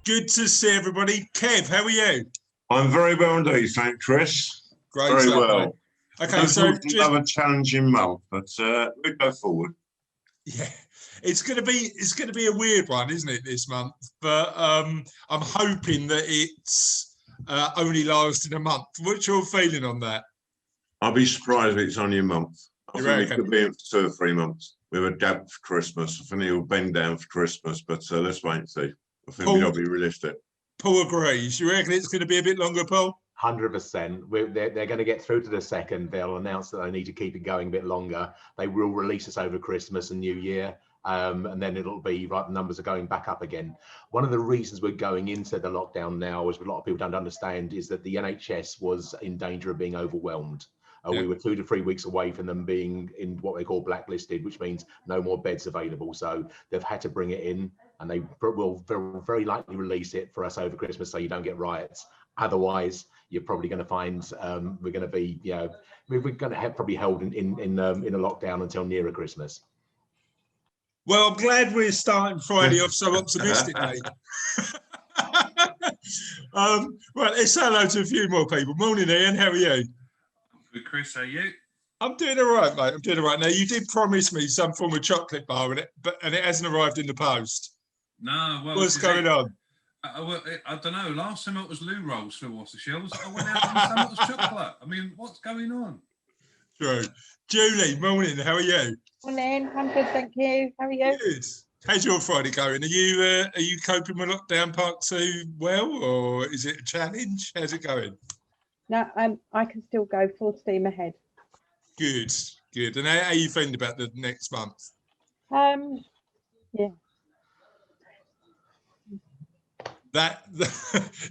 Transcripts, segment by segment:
Good to see everybody. Kev, how are you? I'm very well indeed, thank Chris. Great Very stuff, well. mate. Okay, so just another challenging month, but we go forward. yeah, it's gonna be a weird one, isn't it, this month? But I'm hoping that it's only lasting a month. What's your feeling on that? I'll be surprised if it's only a month. I You think we reckon? could be in for 2 or 3 months. We've a gap for Christmas. I think it'll bend down for Christmas, but let's wait and see. I think we've got to be realistic. Paul agrees. You reckon it's going to be a bit longer, Paul? 100%. They're going to get through to the second. They'll announce that they need to keep it going a bit longer. They will release us over Christmas and New Year. And then it'll be right. The numbers are going back up again. One of the reasons we're going into the lockdown now, as a lot of people don't understand, is that the NHS was in danger of being overwhelmed. We were 2 to 3 weeks away from them being in what they call blacklisted, which means no more beds available. So they've had to bring it in, and they will very likely release it for us over Christmas, so you don't get riots. Otherwise, you're probably going to find we're going to be, we're going to have probably held in a lockdown until nearer Christmas. Well, I'm glad we're starting Friday off so optimistically. Right, let's say hello to a few more people. Morning, Ian. How are you? Good, Chris. How are you? I'm doing all right, mate. I'm doing all right. Now, you did promise me some form of chocolate bar, and it hasn't arrived in the post. No, well, what's going on? I don't know. Last time it was loo rolls flew off the shelves. I went out and some it was chocolate. I mean, what's going on? True. Julie, morning. How are you? Morning. I'm good, thank you. How are you? Good. How's your Friday going? Are you coping with lockdown part 2 well, or is it a challenge? How's it going? No, I can still go full steam ahead. Good, good. And how are you feeling about the next month? Yeah. That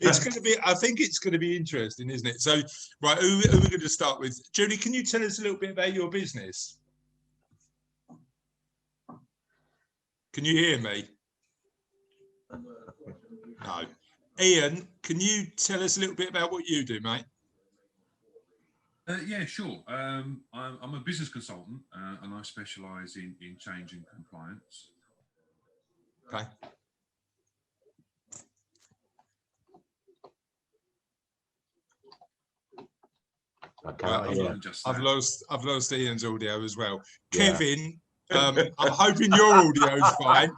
it's going to be. I think it's going to be interesting, isn't it? So, right, who are we going to start with? Julie, can you tell us a little bit about your business? Can you hear me? No. Ian, can you tell us a little bit about what you do, mate? Yeah, sure. I'm a business consultant and I specialise in change and compliance. Okay. Okay. I've lost Ian's audio as well. Yeah. Kevin, I'm hoping your audio's fine.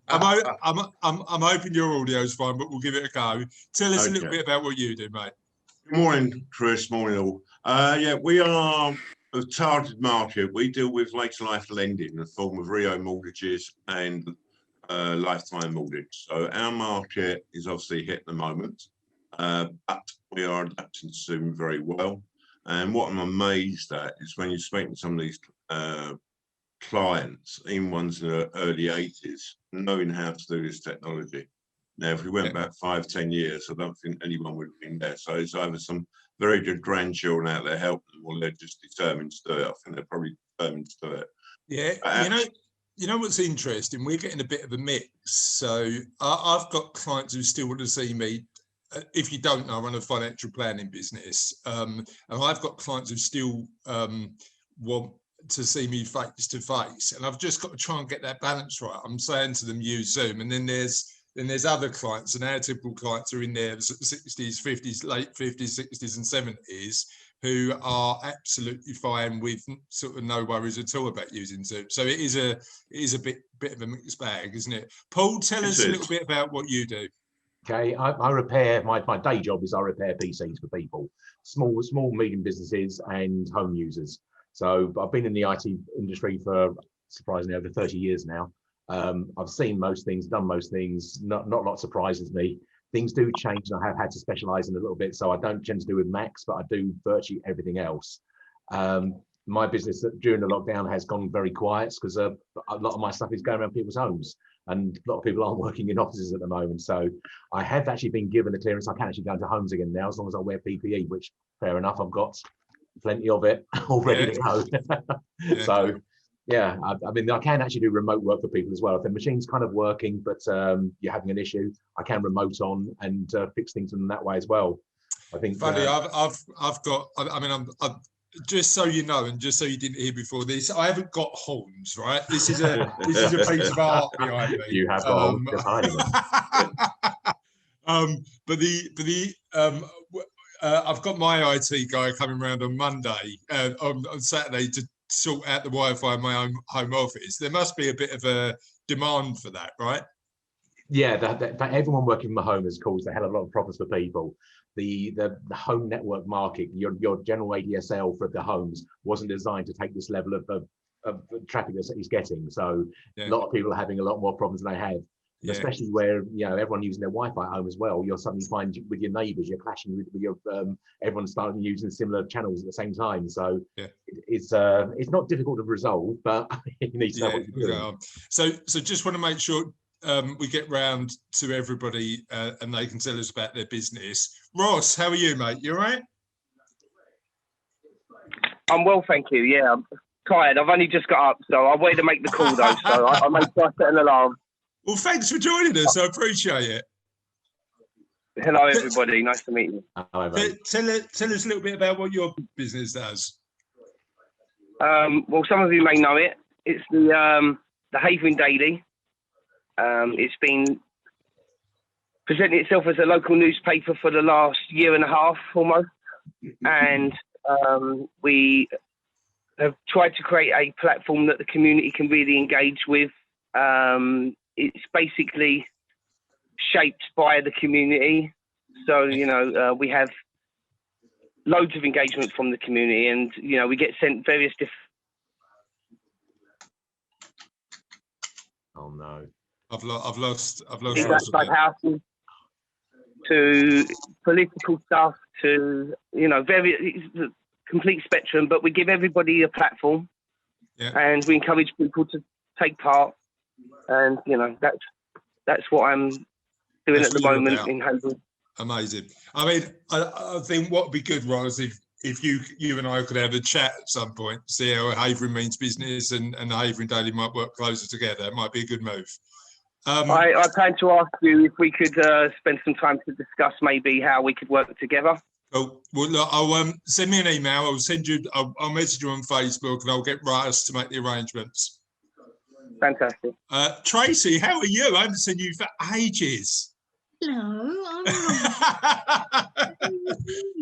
I'm hoping your audio's fine, but we'll give it a go. Tell us a little bit about what you do, mate. Good morning, Chris. Morning, all. Yeah, we are a targeted market. We deal with later life lending in the form of Rio mortgages and lifetime mortgage. So our market is obviously hit at the moment, but we are adapting soon very well. And what I'm amazed at is when you speak to some of these clients, even ones in the early 80s, knowing how to do this technology. Now, if we went back 5-10 years, I don't think anyone would have been there. So it's either some very good grandchildren out there helping them, or they're just determined to do it. I think they're probably determined to do it. Yeah, you know what's interesting? We're getting a bit of a mix. So I've got clients who still want to see me. If you don't know, I run a financial planning business, and I've got clients who still want to see me face to face, and I've just got to try and get that balance right. I'm saying to them, use Zoom, and then there's other clients, and our typical clients are in their 60s, 50s, late 50s, 60s, and 70s, who are absolutely fine with sort of no worries at all about using Zoom. So it is a bit of a mixed bag, isn't it? Paul, tell us a little bit about what you do. Okay, I repair, my day job is I repair PCs for people, small, medium businesses and home users. So I've been in the IT industry for surprisingly over 30 years now. I've seen most things, done most things, not a lot surprises me. Things do change and I have had to specialize in a little bit. So I don't tend to do with Macs, but I do virtually everything else. My business during the lockdown has gone very quiet because a lot of my stuff is going around people's homes and a lot of people aren't working in offices at the moment. So I have actually been given the clearance. I can actually go into homes again now, as long as I wear PPE, which fair enough, I've got plenty of it all ready to go. So yeah, I mean, I can actually do remote work for people as well. If the machine's kind of working, but you're having an issue, I can remote on and fix things in that way as well. I think. Funny, I've got. I mean, I'm just so you know, and just so you didn't hear before this, I haven't got horns, right? This is a piece of art behind me. You have got horns behind them. I've got my IT guy coming around on Monday, on Saturday, to sort out the Wi-Fi in my own home office. There must be a bit of a demand for that, right? Yeah, that everyone working from home has caused a hell of a lot of problems for people. The home network market, your general ADSL for the homes wasn't designed to take this level of traffic that it's getting. So a lot of people are having a lot more problems than they have. Yeah. Especially where everyone using their Wi-Fi at home as well. You'll suddenly find with your neighbours, you're clashing with your everyone's starting using similar channels at the same time. So it's not difficult to resolve, but you need to know what you're doing. So just want to make sure we get round to everybody and they can tell us about their business. Ross, how are you, mate? You all right? I'm well, thank you. Yeah, I'm tired. I've only just got up, so I wanted to make the call though. So I made sure I set an alarm. Well, thanks for joining us. I appreciate it. Hello, everybody. Nice to meet you. Hi, Tell us a little bit about what your business does. Well, some of you may know it. It's the Havering Daily. It's been presenting itself as a local newspaper for the last year and a half, almost. And we have tried to create a platform that the community can really engage with. It's basically shaped by the community. So, we have loads of engagement from the community and, we get sent various different... Oh, no. I've lost houses, to political stuff, to, various, complete spectrum, but we give everybody a platform and we encourage people to take part. And that's what I'm doing at the moment in Havering. Amazing. I mean, I think what would be good, Ross, if you and I could have a chat at some point, see how Havering means business and the Havering Daily might work closer together. It might be a good move. I plan to ask you if we could spend some time to discuss maybe how we could work together. Oh, well, look, I'll send me an email. I'll message you on Facebook and I'll get Russ to make the arrangements. Fantastic. Tracy, how are you? I haven't seen you for ages. Hello, I'm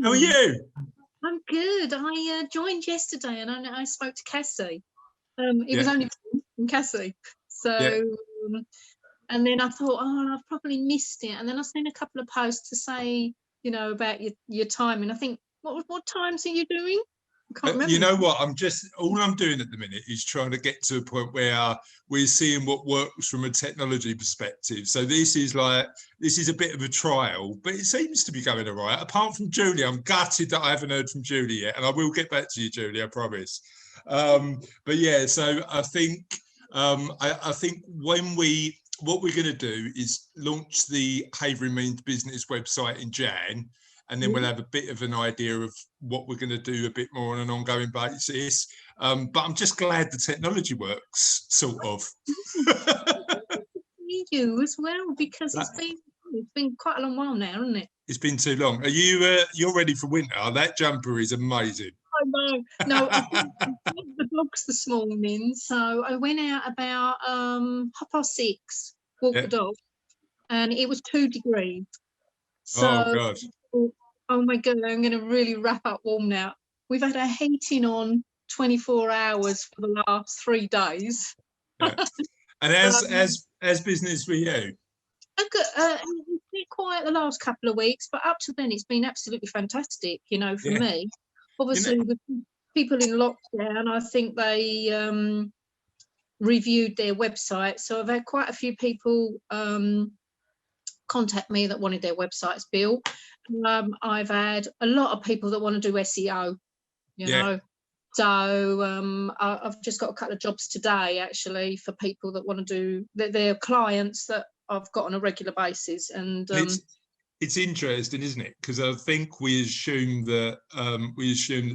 How are you? I'm good. I joined yesterday and I spoke to Cassie. It was only from Cassie. So, and then I thought, I've probably missed it. And then I've seen a couple of posts to say, about your time. And I think, what times are you doing? I can't remember. You know what? All I'm doing at the minute is trying to get to a point where we're seeing what works from a technology perspective. So this is a bit of a trial, but it seems to be going all right. Apart from Julie, I'm gutted that I haven't heard from Julie yet, and I will get back to you, Julie, I promise. But yeah, so I think what we're going to do is launch the Havering Means Business website in Jan. And then we'll have a bit of an idea of what we're going to do a bit more on an ongoing basis. But I'm just glad the technology works, sort of. You as well, because it's been quite a long while now, hasn't it? It's been too long. Are you you're ready for winter? That jumper is amazing. I know. No, I went the dogs this morning, so I went out about 6:30, walked the dog, and it was 2 degrees. So, oh God. Oh my God, I'm going to really wrap up warm now. We've had our heating on 24 hours for the last 3 days. Yeah. And as business for you? It's been quiet the last couple of weeks, but up to then it's been absolutely fantastic, for me. Obviously, with people in lockdown, I think they reviewed their website. So I've had quite a few people contact me that wanted their websites built. I've had a lot of people that want to do SEO, you know. So I've just got a couple of jobs today, actually, for people that want to do their clients that I've got on a regular basis. And it's interesting, isn't it? Because I think we assume that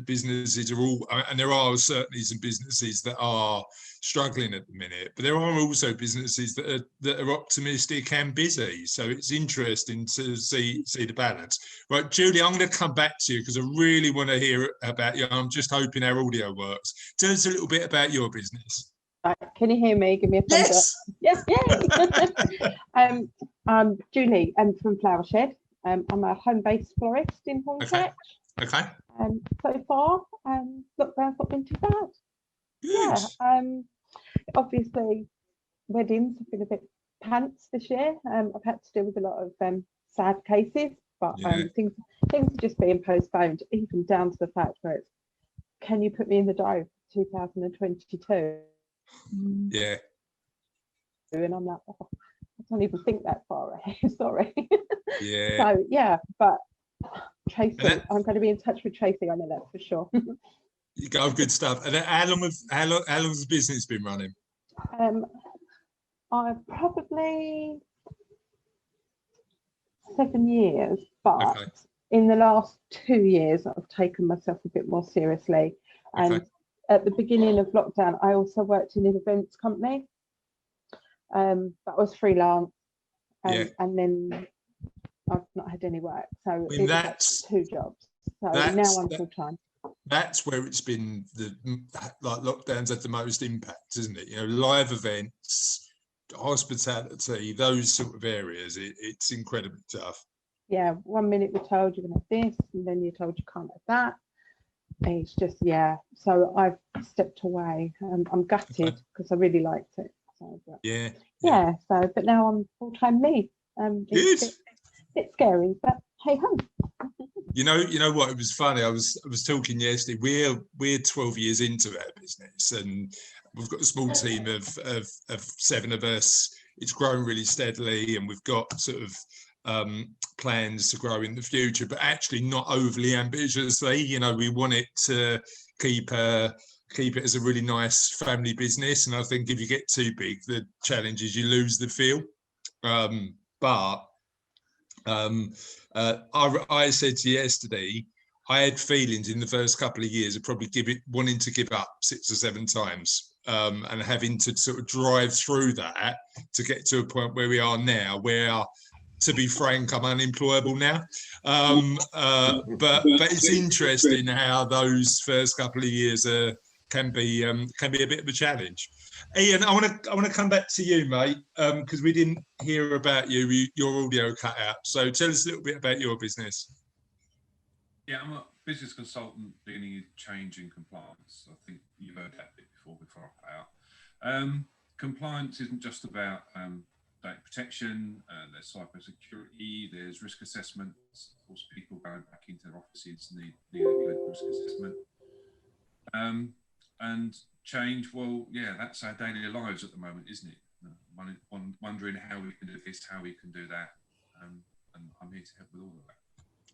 businesses are all, and there are certainly some businesses that are struggling at the minute, but there are also businesses that are optimistic and busy. So it's interesting to see the balance. Right, Julie, I'm going to come back to you because I really want to hear about you. I'm just hoping our audio works. Tell us a little bit about your business. Right, can you hear me? Give me a thumbs up. Yes. Yes, yay. I'm Julie. I'm from Flower Shed. I'm a home-based florist in Hornchurch. Okay. So far, lockdown's not been too bad. Good. Yeah. Obviously, weddings have been a bit pants this year. I've had to deal with a lot of sad cases, but Yeah. things are just being postponed, even down to the fact where it's, can you put me in the diary for 2022? Yeah. And I'm like, oh, I don't even think that far ahead. Sorry. Yeah. So yeah, but Tracy, that- I'm going to be in touch with Tracy. I know that for sure. You go, good stuff. And how long has the business been running? I've probably 7 years, but Okay. in the last 2 years, I've taken myself a bit more seriously. And Okay. at the beginning of lockdown, I also worked in an events company. That was freelance, Yeah. and then I've not had any work, so mean, it was like that's- 2 jobs. So that's- now I'm full time. That's where it's been like lockdowns had the most impact, isn't it? You know, live events, hospitality, those sort of areas. It's incredibly tough. Yeah, 1 minute we're told you're going to have this, and then you're told you can't have that. And it's just, yeah. So I've stepped away. I'm gutted because I really liked it. So, but, Yeah. yeah. So, but now I'm full time me. Good. It's a bit scary, but hey ho. You know what? It was funny. I was talking yesterday. We're 12 years into our business, and we've got a small team of 7 of us. It's grown really steadily, and we've got sort of plans to grow in the future, but actually not overly ambitiously. You know, we want it to keep it as a really nice family business. And I think if you get too big, the challenge is you lose the feel. I said to you yesterday, I had feelings in the first couple of years of probably wanting to give up 6 or 7 times, and having to sort of drive through that to get to a point where we are now, where, to be frank, I'm unemployable now. But it's interesting how those first couple of years can be a bit of a challenge. Ian, I want to come back to you, mate, because we didn't hear about you. Your audio cut out. So tell us a little bit about your business. Yeah, I'm a business consultant dealing with change in compliance. I think you've heard that bit before I cut out. Compliance isn't just about data protection. There's cyber security. There's risk assessments. Of course, people going back into their offices need a good risk assessment. And change, well, yeah, that's our daily lives at the moment, isn't it? Wondering how we can do this, how we can do that. And I'm here to help with all of that.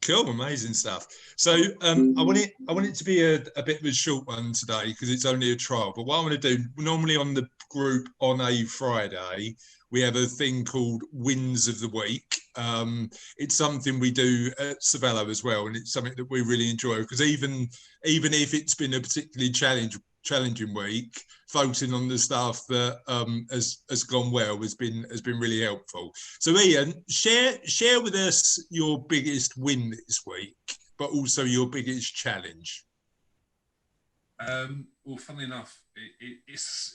Cool, amazing stuff. So I want it to be a bit of a short one today because it's only a trial. But what I want to do, normally on the group on a Friday, we have a thing called Wins of the Week. It's something we do at Savello as well, and it's something that we really enjoy because even if it's been a particularly challenging week, focusing on the stuff that has gone well has been really helpful. So Ian, share with us your biggest win this week, but also your biggest challenge. Well, funnily enough, it's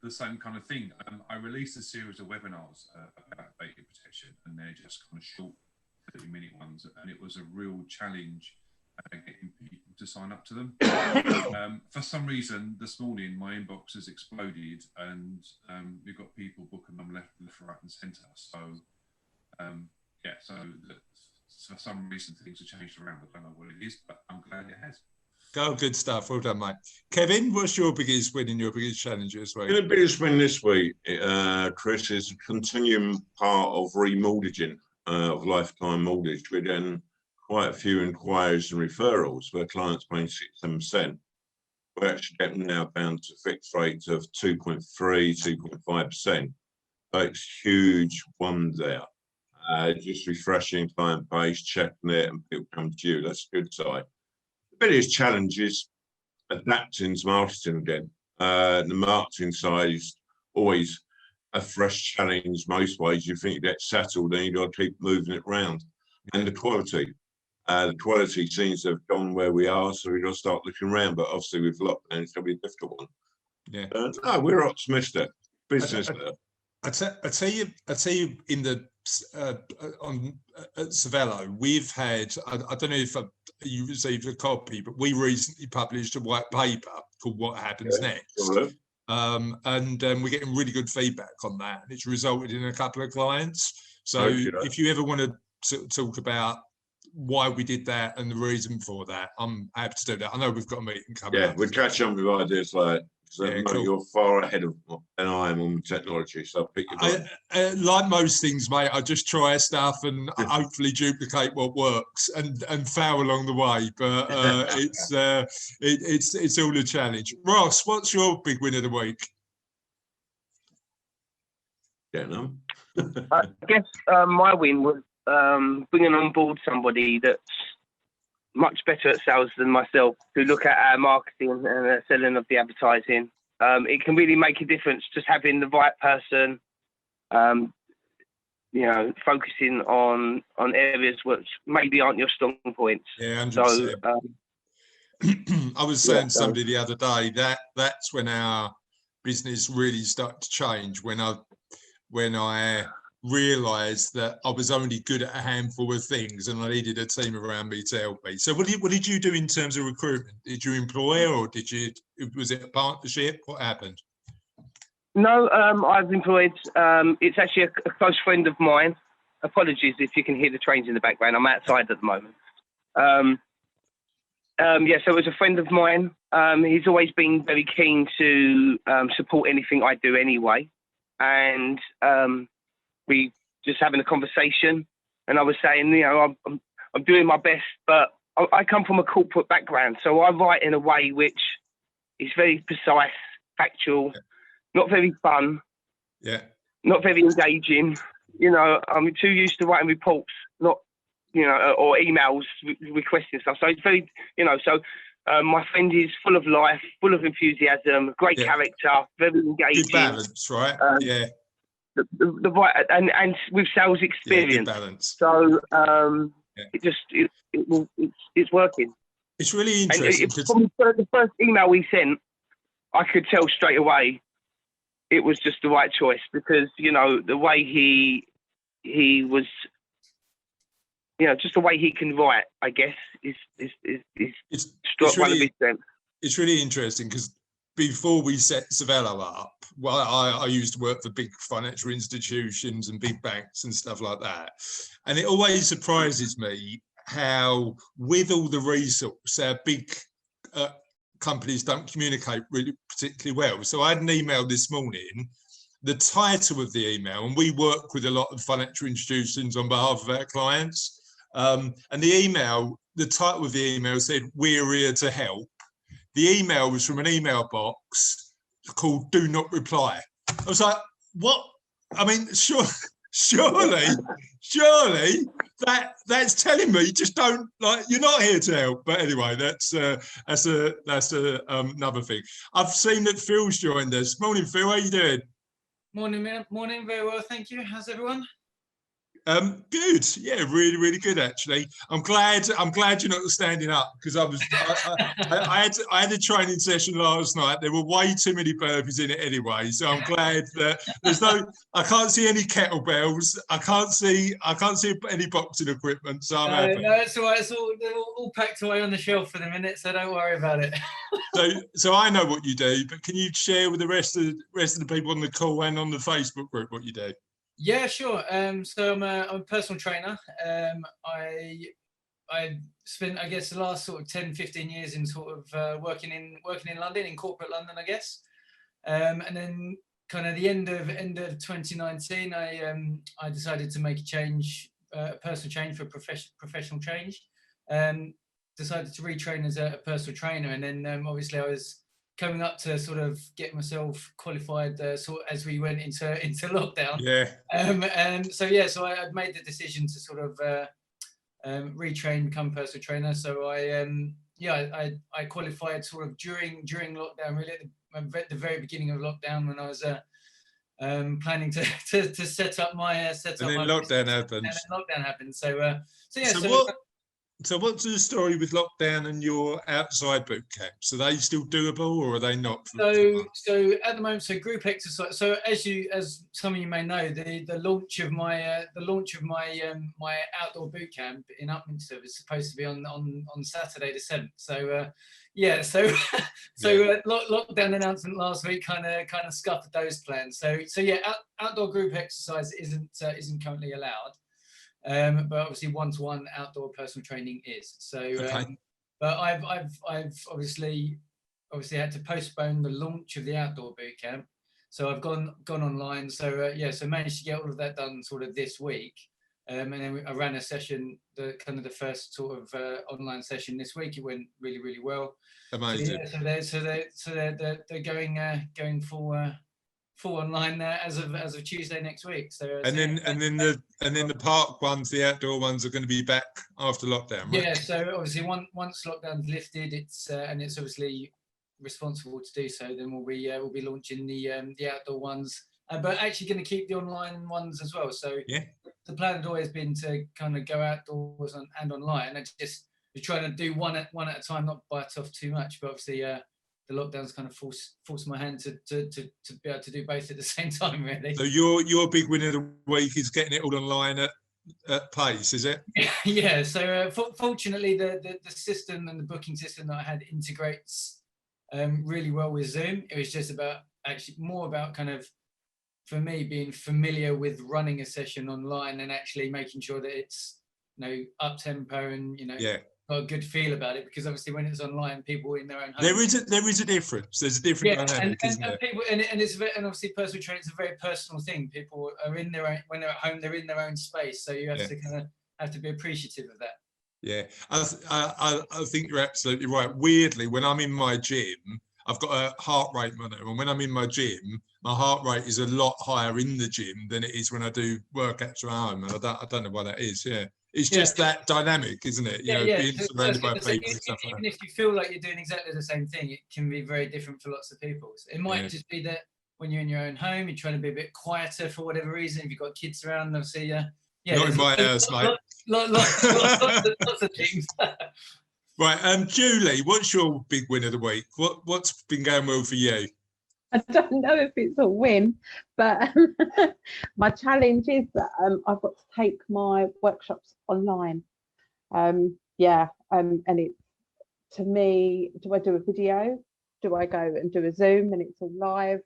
the same kind of thing. I released a series of webinars about data protection, and they're just kind of short 30-minute ones, and it was a real challenge getting people to sign up to them. For some reason, this morning my inbox has exploded, and we've got people booking them left, right, and centre. So yeah, so for some reason things have changed around. I don't know what it is, but I'm glad it has. Oh, good stuff. Well done, mate. Kevin, what's your biggest win and your biggest challenge this week? The biggest win this week, Chris, is a continuing part of remortgaging of lifetime mortgage. We're getting quite a few inquiries and referrals where clients paying 6-7%. We're actually getting now down to fixed rates of 2.3, 2.5%. So it's huge one there. Just refreshing client base, checking it, and people come to you. That's a good side. The biggest challenge is adapting to marketing again. The marketing side is always a fresh challenge most ways. You think you get settled, then you've got to keep moving it around. And the quality seems to have gone where we are, so we've got to start looking around. But obviously with lockdown, it's going to be a difficult one. Yeah. No, we're optimistic. Business. I tell you, in the at Savello, we've had. I don't know if you received a copy, but we recently published a white paper called "What Happens Next." Sure. And we're getting really good feedback on that, and it's resulted in a couple of clients. So if you ever want to talk about why we did that and the reason for that, I'm happy to do that. I know we've got a meeting coming up. We're catching up with ideas like cool. You're far ahead of than I am on technology, so I'll pick your brain. Like most things, mate, I just try stuff and hopefully duplicate what works and fail along the way. But it's all a challenge. Ross, what's your big win of the week? Yeah, no. I guess my win was bringing on board somebody that's much better at sales than myself, to look at our marketing and the selling of the advertising. It can really make a difference just having the right person, focusing on areas which maybe aren't your strong points. Yeah, 100%. So, I was saying to somebody the other day that's when our business really started to change, when I realised that I was only good at a handful of things and I needed a team around me to help me. So what did you do in terms of recruitment? Did you employ, or was it a partnership? What happened? No, I've employed, it's actually a close friend of mine. Apologies if you can hear the trains in the background. I'm outside at the moment. So it was a friend of mine. He's always been very keen to support anything I do anyway. And we just having a conversation, and I was saying, I'm doing my best, but I come from a corporate background, so I write in a way which is very precise, factual, not very fun, not very engaging. I'm too used to writing reports, not or emails requesting stuff. So it's very, my friend is full of life, full of enthusiasm, great character, very engaging. Good balance, right? The right and with sales experience. Good balance. So it's working. It's really interesting. From the first email we sent, I could tell straight away it was just the right choice, because the way he was, just the way he can write, I guess, is one of his strengths. It's really interesting because before we set Savello up, well, I used to work for big financial institutions and big banks and stuff like that. And it always surprises me how, with all the resource, our big companies don't communicate really particularly well. So I had an email this morning. The title of the email, and we work with a lot of financial institutions on behalf of our clients, and the title of the email said, "We're here to help." The email was from an email box called "Do Not Reply." I was like, "What?" I mean, surely that's telling me just don't, you're not here to help. But anyway, that's another thing. I've seen that Phil's joined us. Morning, Phil. How you doing? Morning, very well, thank you. How's everyone? Good. Yeah, really, really good actually. I'm glad you're not standing up, because I had a training session last night. There were way too many burpees in it anyway, so I'm glad that I can't see any kettlebells. I can't see any boxing equipment. So I'm happy. No, it's all right. They're all packed away on the shelf for the minute, so don't worry about it. So I know what you do, but can you share with the rest of the people on the call and on the Facebook group what you do? Yeah, sure. So I'm a personal trainer. I spent, I guess, the last sort of 10, 15 years in sort of working in London, in corporate London, I guess. And then kind of the end of 2019, I decided to make a change, personal change for professional change. Decided to retrain as a personal trainer, and then obviously I was coming up to sort of get myself qualified sort of as we went into lockdown. So I made the decision to sort of retrain, become personal trainer. So I qualified sort of during lockdown, really at the very beginning of lockdown, when I was planning to set up my lockdown happened. And then lockdown happened. So what's the story with lockdown and your outside boot camps? Are they still doable or are they not? So at the moment, so group exercise. So as some of you may know, the launch of my my outdoor boot camp in Upminster is supposed to be on Saturday the 7th. So yeah, so lockdown announcement last week kind of scuppered those plans. So yeah, outdoor group exercise isn't currently allowed. But obviously one-to-one outdoor personal training is. So Okay. but I've obviously had to postpone the launch of the outdoor boot camp, so I've gone online. So yeah, so managed to get all of that done sort of this week, and then I ran a session, the first sort of online session this week. It went really well. Amazing. So they're going full online as of Tuesday next week. So and then the park ones, the outdoor ones, are going to be back after lockdown, right? Yeah. So obviously once lockdown's lifted, it's obviously responsible to do so. Then we'll be launching the outdoor ones, but actually going to keep the online ones as well. So yeah, the plan had always been to kind of go outdoors and online. I just we're trying to do one at a time, not bite off too much. But obviously, the lockdown's kind of forced my hand to be able to do both at the same time, really. So your big win of the week is getting it all online at pace, is it? Yeah. So fortunately, the system and the booking system that I had integrates really well with Zoom. It was just more about kind of, for me, being familiar with running a session online and actually making sure that it's up tempo and got a good feel about it, because obviously when it's online, people in their own home. There is a difference. There's a different dynamic, isn't there? People, and obviously personal training is a very personal thing. People are in their own, when they're at home, they're in their own space. So you have to kind of have to be appreciative of that. Yeah, I think you're absolutely right. Weirdly, when I'm in my gym, I've got a heart rate monitor, and when I'm in my gym, my heart rate is a lot higher in the gym than it is when I do workouts at home. And I don't know why that is. Yeah. It's just that dynamic, isn't it? Being surrounded by people and stuff like that. Even if you feel like you're doing exactly the same thing, it can be very different for lots of people. So it might just be that when you're in your own home, you're trying to be a bit quieter for whatever reason. If you've got kids around, obviously, not in my house, mate. Lots of things. Right, Julie, what's your big win of the week? What's been going well for you? I don't know if it's a win, but my challenge is that I've got to take my workshops online. And it's, to me, do I do a video? Do I go and do a Zoom and it's all live?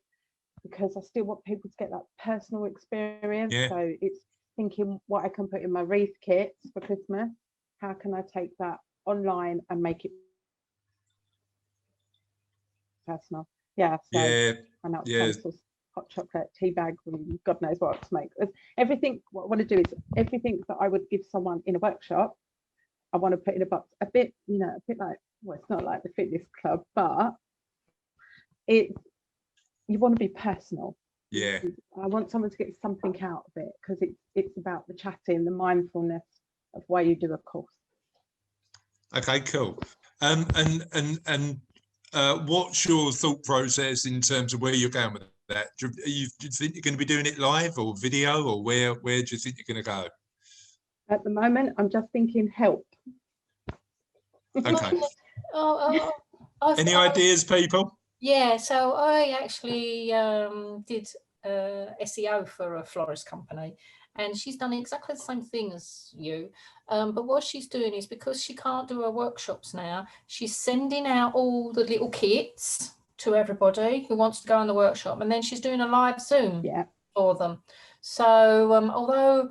Because I still want people to get that personal experience. Yeah. So it's thinking what I can put in my wreath kits for Christmas. How can I take that online and make it personal? Yeah, so I know hot chocolate, tea bags, and God knows what to make. Everything, what I want to do is everything that I would give someone in a workshop, I want to put in a box. A bit like, well, it's not like the fitness club, but you want to be personal. Yeah. I want someone to get something out of it, because it's about the chatting, the mindfulness of why you do a course. Okay, cool. And what's your thought process in terms of where you're going with that? Do you think you're going to be doing it live or video, or where do you think you're going to go? At the moment, I'm just thinking help. Okay. Any ideas, people? Yeah, so I actually did SEO for a florist company, and she's done exactly the same thing as you. But what she's doing is, because she can't do her workshops now, she's sending out all the little kits to everybody who wants to go on the workshop, and then she's doing a live Zoom for them. So although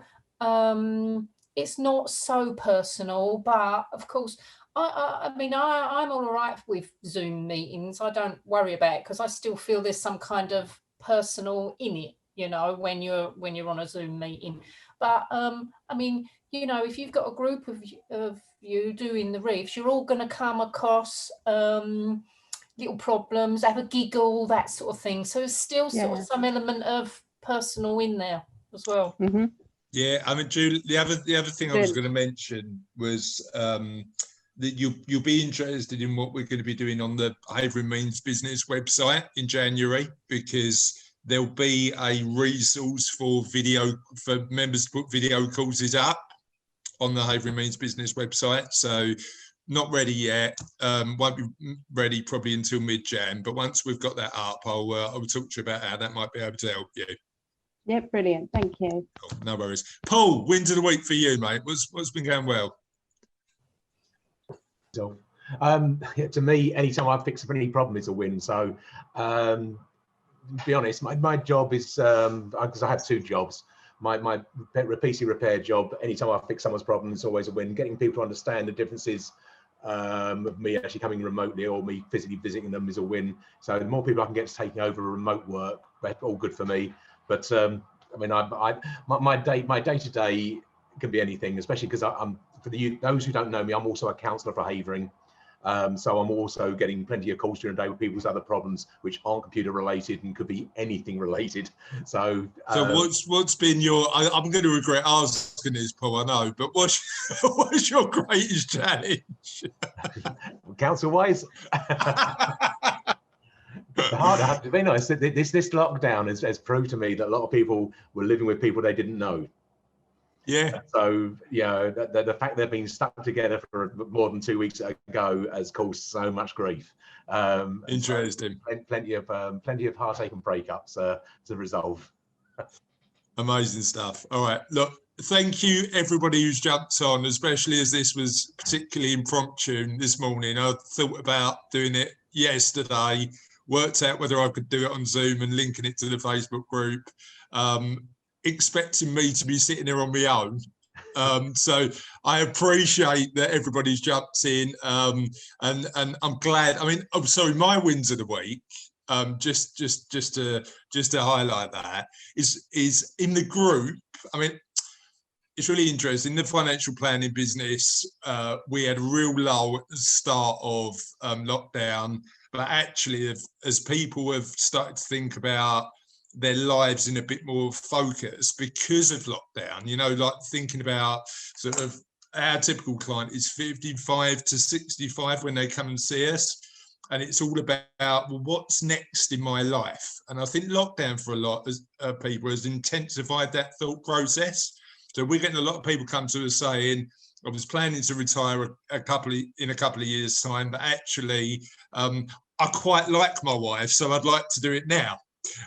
it's not so personal, but of course, I mean, I'm all right with Zoom meetings. I don't worry about it, because I still feel there's some kind of personal in it, when you're on a Zoom meeting. But I mean, if you've got a group of you doing the reefs, you're all going to come across little problems, have a giggle, that sort of thing. So there's still sort of some element of personal in there as well. Mm-hmm. Yeah, I mean, Julie, the other thing I was going to mention was that you'll be interested in what we're going to be doing on the Havering Means Business website in January, because there'll be a resource for members to put video courses up on the Havering Means Business website. So not ready yet. Won't be ready probably until mid-Jan. But once we've got that up, I'll talk to you about how that might be able to help you. Yeah, brilliant. Thank you. Cool, no worries. Paul, wins of the week for you, mate. What's been going well? So, to me, anytime I fix up any problem is a win. So, to be honest, my job is, because I have 2 jobs. My PC repair job, anytime I fix someone's problem, is always a win. Getting people to understand the differences of me actually coming remotely or me physically visiting them is a win. So the more people I can get to taking over remote work, that's all good for me. But I mean, my day to day can be anything, especially because I'm, for those who don't know me, I'm also a counsellor for Havering. So I'm also getting plenty of calls during the day with people's other problems, which aren't computer related and could be anything related. So what's been your? I'm going to regret asking this, Paul. I know, but what's your greatest challenge? Council wise. Hard, I have to be honest. This lockdown has proved to me that a lot of people were living with people they didn't know. Yeah. So yeah, the fact they've been stuck together for more than 2 weeks ago has caused so much grief. Interesting. So plenty of heartache and breakups to resolve. Amazing stuff. All right, look, thank you everybody who's jumped on, especially as this was particularly impromptu this morning. I thought about doing it yesterday, worked out whether I could do it on Zoom and linking it to the Facebook group. Expecting me to be sitting there on my own. So I appreciate that everybody's jumped in, and I'm glad. I mean, I'm sorry, my wins of the week, just to highlight that, is in the group. I mean, it's really interesting. The financial planning business, we had a real lull at the start of lockdown, but actually, as people have started to think about their lives in a bit more focus because of lockdown, you know, like thinking about sort of our typical client is 55 to 65 when they come and see us. And it's all about, well, what's next in my life? And I think lockdown for a lot of people has intensified that thought process. So we're getting a lot of people come to us saying, I was planning to retire in a couple of years' time, but actually I quite like my wife, so I'd like to do it now.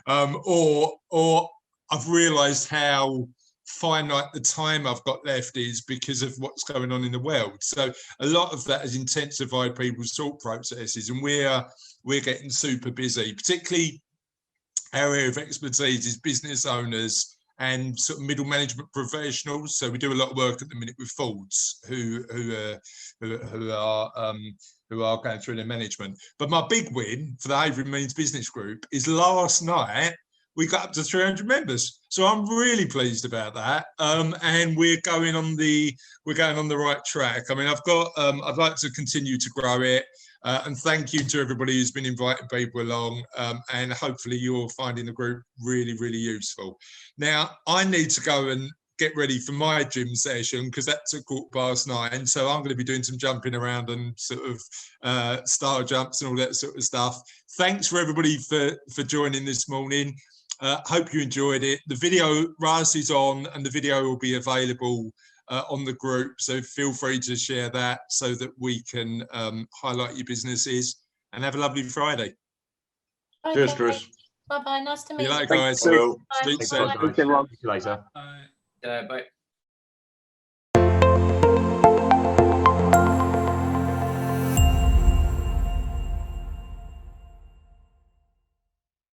Or I've realised how finite the time I've got left is because of what's going on in the world. So a lot of that has intensified people's thought processes, and we're getting super busy. Particularly our area of expertise is business owners and sort of middle management professionals. So we do a lot of work at the minute with Fords who are going through their management. But my big win for the Havering Means Business Group is last night we got up to 300 members. So I'm really pleased about that. And we're going on the right track. I mean, I'd like to continue to grow it. And thank you to everybody who's been inviting people along. And hopefully you're finding the group really, really useful. Now, I need to go and get ready for my gym session because that's at 9:15. So I'm going to be doing some jumping around and sort of star jumps and all that sort of stuff. Thanks for everybody for joining this morning. Hope you enjoyed it. The video, Raz is on, and the video will be available on the group. So feel free to share that so that we can highlight your businesses, and have a lovely Friday. Okay. Cheers, Chris. Bye bye. Nice to meet you. See you later, guys. Will. Speak soon. See you later. Bye. Bye.